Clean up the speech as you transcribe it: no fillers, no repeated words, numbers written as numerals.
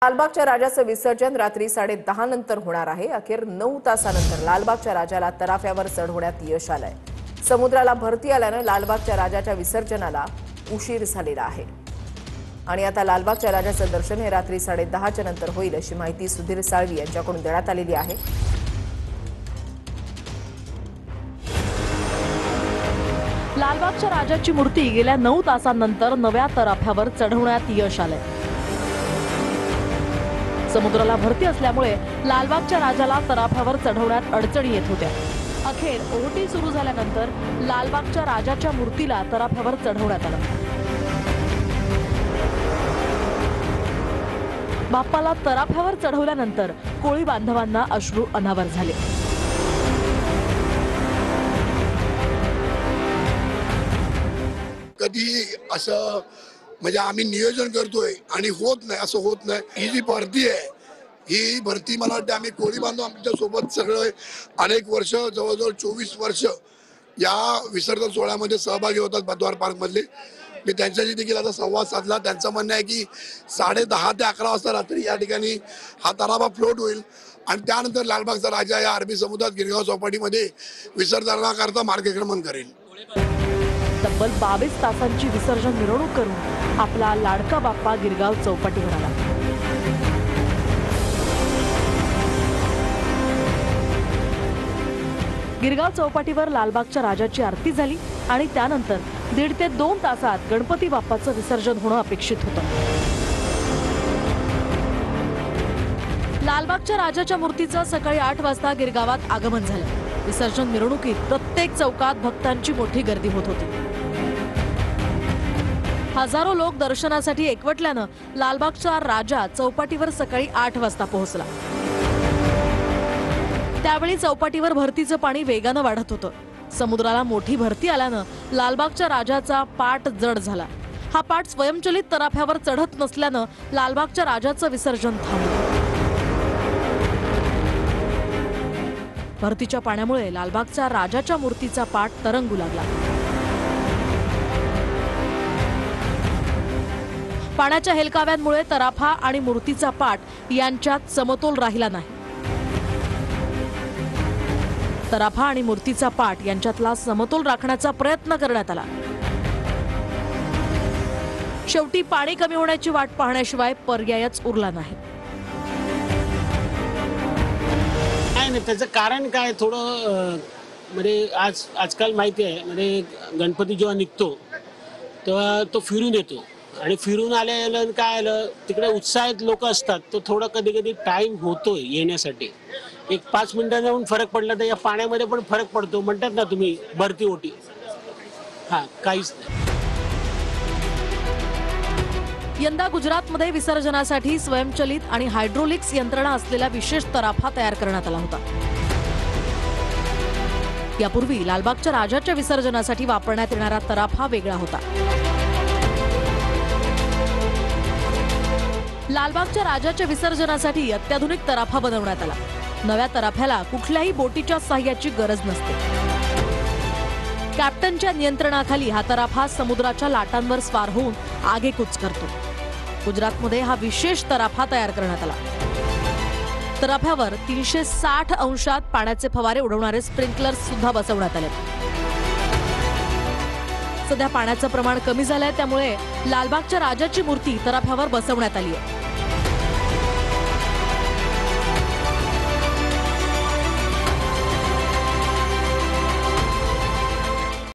लालबागच्या राजाचं विसर्जन रात्री 10:30 नंतर होणार आहे। अखेर 9 तासानंतर लालबागच्या राजाला तराफ्यावर चढवण्यात यश आलंय। समुद्राला भरती आल्यानं लालबागच्या राजाच्या विसर्जनाला उशीर झालेला आहे आणि आता लालबागच्या राजाचं दर्शन हे रात्री 10:30 नंतर होईल अशी माहिती सुधीर साळवी यांच्याकडून देण्यात आलेली आहे। लालबागच्या राजाची मूर्ती गेल्या 9 तासांनंतर नव्या तराफ्यावर चढवण्यात यश आलंय। समुद्राला भरती असल्यामुळे लालबागच्या राजाला तराफ्यावर चढवण्यात अडचणी येत होत्या। अखेर ओहोटी सुरू झाल्यानंतर लालबागच्या राजाच्या मूर्तीला तराफ्यावर चढवण्यात आलं। बाप्पाला तराफ्यावर चढवल्यानंतर कोळी बांधवांना अश्रू अनावर झाले। कधी असं म्हणजे आम्ही नियोजन करतोय आणि होत नाही, असं होत नाही। ही जी भरती आहे ही भरती मला वाटतं आम्ही कोळी बांधव आमच्या सोबत सगळे अनेक वर्ष जवळजवळ 24 वर्ष या विसर्जन सोहळ्यामध्ये सहभागी होतात बद्वार पार्क मधले। मी त्यांच्याशी देखील आता संवाद साधला। त्यांचं म्हणणं आहे की 10:30 ते 11 वाजता रात्री या ठिकाणी हा तराफा फ्लोट होईल आणि त्यानंतर लालबागचा राजा या अरबी समुद्रात गिरगाव चौपाटीमध्ये विसर्जनाकरता मार्गक्रमण करेल। तब्बल 22 तासांची विसर्जन मिरवणूक करून आपला लाडका बाप्पा गिरगाव चौपाटीवर आला। गिरगाव चौपाटीवर लालबागच्या राजाची आरती झाली आणि त्यानंतर 1.5 ते 2 तासात गणपती बाप्पाचं विसर्जन होणं अपेक्षित होतं। लालबागच्या राजाच्या मूर्तीचं सकाळी 8 वाजता गिरगावात आगमन झालं। विसर्जन मिरवणुकीत प्रत्येक चौकात भक्तांची मोठी गर्दी होत होती। हजारो लोक दर्शनासाठी एकवटल्यानं लालबागचा राजा चौपाटीवर सकाळी 8 वाजता पोहोचला। त्यावेळी चौपाटीवर भरतीचं पाणी वेगानं वाढत होतं। समुद्राला मोठी भरती आल्यानं लालबागच्या राजाचा पाट जड झाला। हा पाट स्वयंचलित तराफ्यावर चढत नसल्यानं लालबागच्या राजाचं विसर्जन थांबलं। भरतीच्या पाण्यामुळे लालबागच्या राजाच्या मूर्तीचा पाट तरंगू लागला। पाण्याच्या हेलकाव्यांमुळे तराफा आणि मूर्तीचा पाट यांच्यात समतोल राहिला नाही। तराफा आणि मूर्तीचा पाट यांच्यातला समतोल राखण्याचा प्रयत्न करण्यात आला। शेवटी पाणी कमी होण्याची वाट पाहण्याशिवाय पर्यायच उरला नाही। नाही, त्याचं कारण काय थोडं म्हणजे आजकाल माहिती आहे, म्हणजे गणपती जेव्हा निघतो तेव्हा तो फिरून येतो आणि फिरून आल्यानं काय आलं तिकडे उत्साहित लोक असतात, तो थोडं कधी कधी टाइम होतोय येण्यासाठी। एक 5 मिनिटांनी जाऊन फरक पडला तर या पाण्यामध्ये पण फरक पडतो। म्हणतात ना तुम्ही भरती ओटी, हा काहीच नाही। यंदा गुजरातमध्ये विसर्जनासाठी स्वयंचलित आणि हायड्रोलिक्स यंत्रणा असलेला विशेष तराफा तयार करण्यात आला होता। यापूर्वी लालबागच्या राजाच्या विसर्जनासाठी वापरण्यात येणारा तराफा वेगळा होता। लालबागच्या राजाच्या विसर्जनासाठी अत्याधुनिक तराफा बनवण्यात आला। नव्या तराफ्याला कुठल्याही बोटीच्या सहाय्याची गरज नसते। कॅप्टनच्या नियंत्रणाखाली हा तराफा समुद्राच्या लाटांवर स्वार होऊन आगेकूच करतो। गुजरातमध्ये हा विशेष तराफा तयार करण्यात आला। तराफ्यावर 360 अंशात पाण्याचे फवारे उडवणारे स्प्रिंकलर्स सुद्धा बसवण्यात आले। सध्या पाण्याचं प्रमाण कमी झालंय, त्यामुळे लालबागच्या राजाची मूर्ती तराफ्यावर बसवण्यात आली आहे।